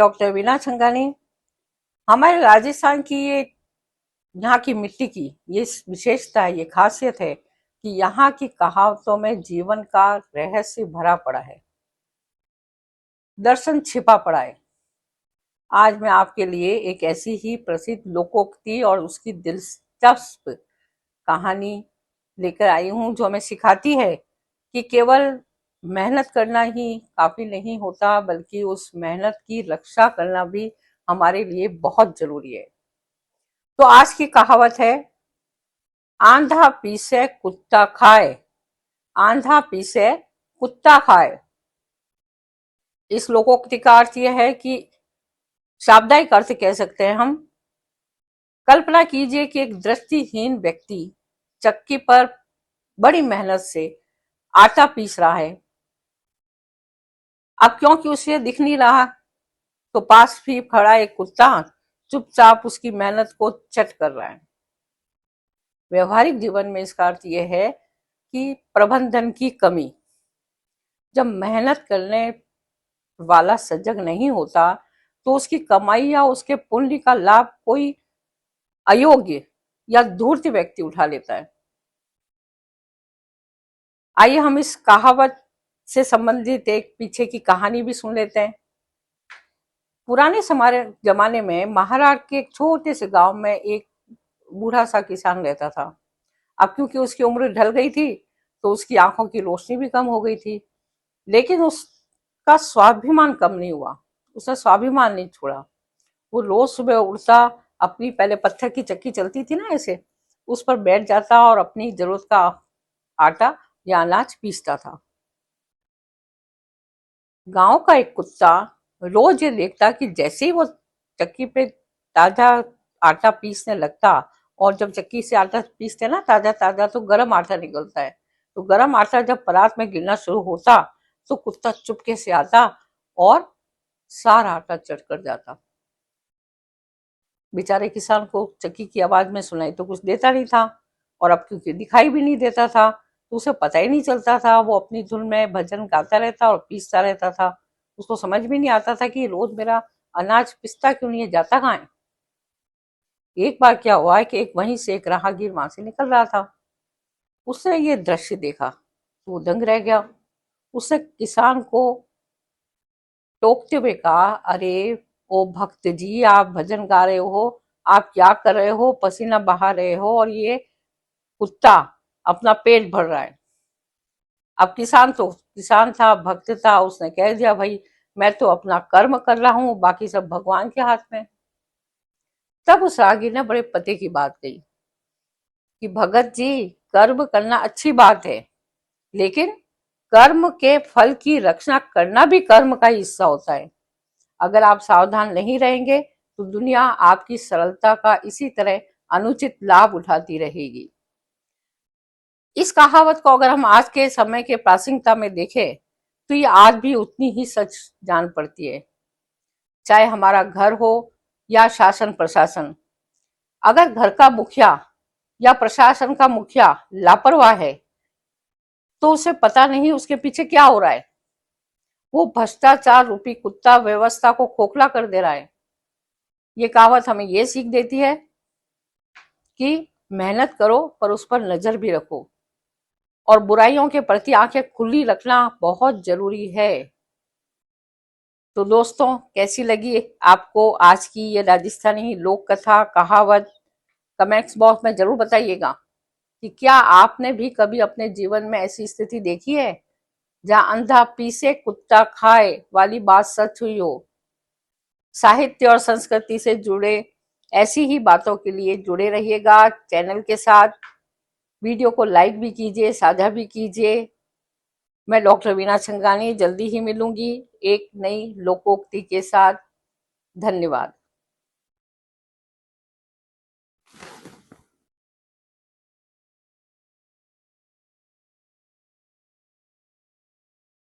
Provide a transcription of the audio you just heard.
Doctor Veena Changani. हमारे राजस्थान की ये यहाँ की मिट्टी की ये विशेषता है, ये खासियत है कि यहाँ की कहावतों में जीवन का रहस्य भरा पड़ा है, दर्शन छिपा पड़ा है। आज मैं आपके लिए एक ऐसी ही प्रसिद्ध लोकोक्ति और उसकी दिलचस्प कहानी लेकर आई हूँ जो हमें सिखाती है कि केवल मेहनत करना ही काफी नहीं होता, बल्कि उस मेहनत की रक्षा करना भी हमारे लिए बहुत जरूरी है। तो आज की कहावत है, आंधा पीसे कुत्ता खाए। आंधा पीसे कुत्ता खाए। इस लोकोक्ति का अर्थ यह है कि शाब्दिक अर्थ कह सकते हैं हम। कल्पना कीजिए कि एक दृष्टिहीन व्यक्ति चक्की पर बड़ी मेहनत से आटा पीस रहा है। अब क्योंकि उसे दिख नहीं रहा, तो पास भी खड़ा एक कुत्ता चुपचाप उसकी मेहनत को चट कर रहा है। व्यवहारिक जीवन में इसका अर्थ यह है कि प्रबंधन की कमी। जब मेहनत करने वाला सजग नहीं होता, तो उसकी कमाई या उसके पुण्य का लाभ कोई अयोग्य या धूर्त व्यक्ति उठा लेता है। आइए हम इस कहावत से संबंधित एक पीछे की कहानी भी सुन लेते हैं। पुराने जमाने में महाराष्ट्र के एक छोटे से गांव में एक बूढ़ा सा किसान रहता था। अब क्योंकि उसकी उम्र ढल गई थी, तो उसकी आंखों की रोशनी भी कम हो गई थी, लेकिन उसका स्वाभिमान कम नहीं हुआ। उसने स्वाभिमान नहीं छोड़ा। वो रोज सुबह उठता, अपनी पहले पत्थर की चक्की चलती थी ना ऐसे, उस पर बैठ जाता और अपनी जरूरत का आटा या अनाज पीसता था। गांव का एक कुत्ता रोज ये देखता कि जैसे ही वो चक्की पे ताजा आटा पीसने लगता, और जब चक्की से आटा पीसते ना ताजा ताजा, तो गर्म आटा निकलता है। तो गर्म आटा जब परात में गिरना शुरू होता, तो कुत्ता चुपके से आता और सारा आटा चट कर जाता। बेचारे किसान को चक्की की आवाज में सुनाई तो कुछ देता नहीं था, और अब क्योंकि दिखाई भी नहीं देता था, तो उसे पता ही नहीं चलता था। वो अपनी धुन में भजन गाता रहता और पीसता रहता था। उसको समझ में नहीं आता था कि रोज मेरा अनाज पिसता क्यों नहीं है, जाता कहाँ है। एक बार क्या हुआ कि वहीं से एक राहगीर वहां से निकल रहा था। उसने ये दृश्य देखा तो वो दंग रह गया। उसने किसान को टोकते हुए कहा, अरे ओ भक्त जी, आप भजन गा रहे हो, आप क्या कर रहे हो, पसीना बहा रहे हो, और ये कुत्ता अपना पेट भर रहा है। अब किसान था, भक्त था, उसने कह दिया, भाई मैं तो अपना कर्म कर रहा हूं, बाकी सब भगवान के हाथ में। तब उस रागी ने बड़े पते की बात कही कि भगत जी, कर्म करना अच्छी बात है, लेकिन कर्म के फल की रक्षा करना भी कर्म का हिस्सा होता है। अगर आप सावधान नहीं रहेंगे, तो दुनिया आपकी सरलता का इसी तरह अनुचित लाभ उठाती रहेगी। इस कहावत को अगर हम आज के समय के प्रासंगिकता में देखें, तो ये आज भी उतनी ही सच जान पड़ती है। चाहे हमारा घर हो या शासन प्रशासन, अगर घर का मुखिया या प्रशासन का मुखिया लापरवाह है, तो उसे पता नहीं उसके पीछे क्या हो रहा है। वो भ्रष्टाचार रूपी कुत्ता व्यवस्था को खोखला कर दे रहा है। ये कहावत हमें ये सीख देती है कि मेहनत करो, पर उस पर नजर भी रखो, और बुराइयों के प्रति आंखें खुली रखना बहुत जरूरी है। तो दोस्तों, कैसी लगी आपको आज की ये राजस्थानी लोक कथा कहावत? कमेंट्स बॉक्स में जरूर बताइएगा कि क्या आपने भी कभी अपने जीवन में ऐसी स्थिति देखी है जहां अंधा पीसे कुत्ता खाए वाली बात सच हुई हो। साहित्य और संस्कृति से जुड़े ऐसी ही बातों के लिए जुड़े रहिएगा चैनल के साथ। वीडियो को लाइक भी कीजिए, साझा भी कीजिए। मैं डॉक्टर वीना छंगानी जल्दी ही मिलूंगी एक नई लोकोक्ति के साथ। धन्यवाद।